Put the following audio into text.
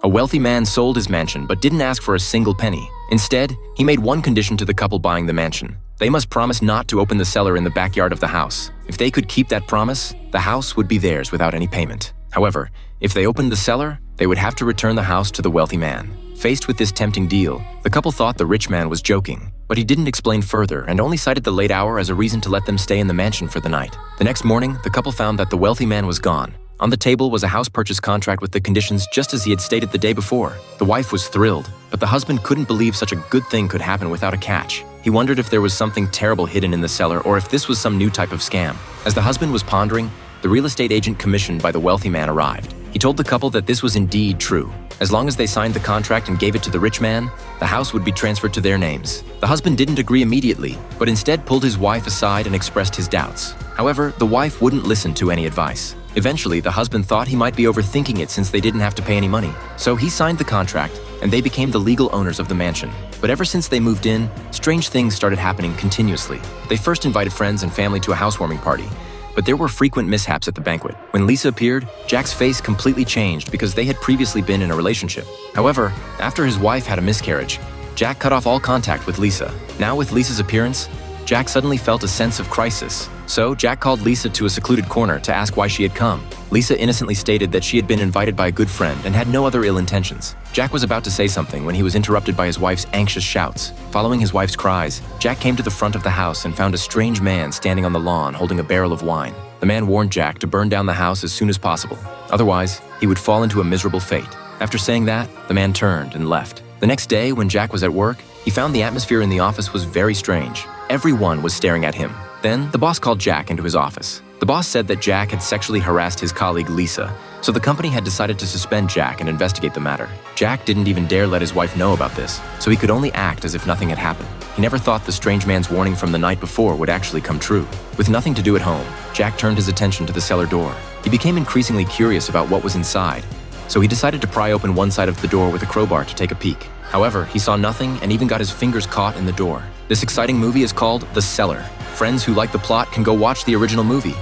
A wealthy man sold his mansion but didn't ask for a single penny. Instead, he made one condition to the couple buying the mansion. They must promise not to open the cellar in the backyard of the house. If they could keep that promise, the house would be theirs without any payment. However, if they opened the cellar, they would have to return the house to the wealthy man. Faced with this tempting deal, the couple thought the rich man was joking, but he didn't explain further and only cited the late hour as a reason to let them stay in the mansion for the night. The next morning, the couple found that the wealthy man was gone. On the table was a house purchase contract with the conditions just as he had stated the day before. The wife was thrilled, but the husband couldn't believe such a good thing could happen without a catch. He wondered if there was something terrible hidden in the cellar or if this was some new type of scam. As the husband was pondering, the real estate agent commissioned by the wealthy man arrived. He told the couple that this was indeed true. As long as they signed the contract and gave it to the rich man, the house would be transferred to their names. The husband didn't agree immediately, but instead pulled his wife aside and expressed his doubts. However, the wife wouldn't listen to any advice. Eventually, the husband thought he might be overthinking it since they didn't have to pay any money. So he signed the contract, and they became the legal owners of the mansion. But ever since they moved in, strange things started happening continuously. They first invited friends and family to a housewarming party, but there were frequent mishaps at the banquet. When Lisa appeared, Jack's face completely changed because they had previously been in a relationship. However, after his wife had a miscarriage, Jack cut off all contact with Lisa. Now with Lisa's appearance, Jack suddenly felt a sense of crisis. So Jack called Lisa to a secluded corner to ask why she had come. Lisa innocently stated that she had been invited by a good friend and had no other ill intentions. Jack was about to say something when he was interrupted by his wife's anxious shouts. Following his wife's cries, Jack came to the front of the house and found a strange man standing on the lawn holding a barrel of wine. The man warned Jack to burn down the house as soon as possible. Otherwise, he would fall into a miserable fate. After saying that, the man turned and left. The next day, when Jack was at work, he found the atmosphere in the office was very strange. Everyone was staring at him. Then, the boss called Jack into his office. The boss said that Jack had sexually harassed his colleague Lisa, so the company had decided to suspend Jack and investigate the matter. Jack didn't even dare let his wife know about this, so he could only act as if nothing had happened. He never thought the strange man's warning from the night before would actually come true. With nothing to do at home, Jack turned his attention to the cellar door. He became increasingly curious about what was inside, so he decided to pry open one side of the door with a crowbar to take a peek. However, he saw nothing and even got his fingers caught in the door. This exciting movie is called The Cellar. Friends who like the plot can go watch the original movie.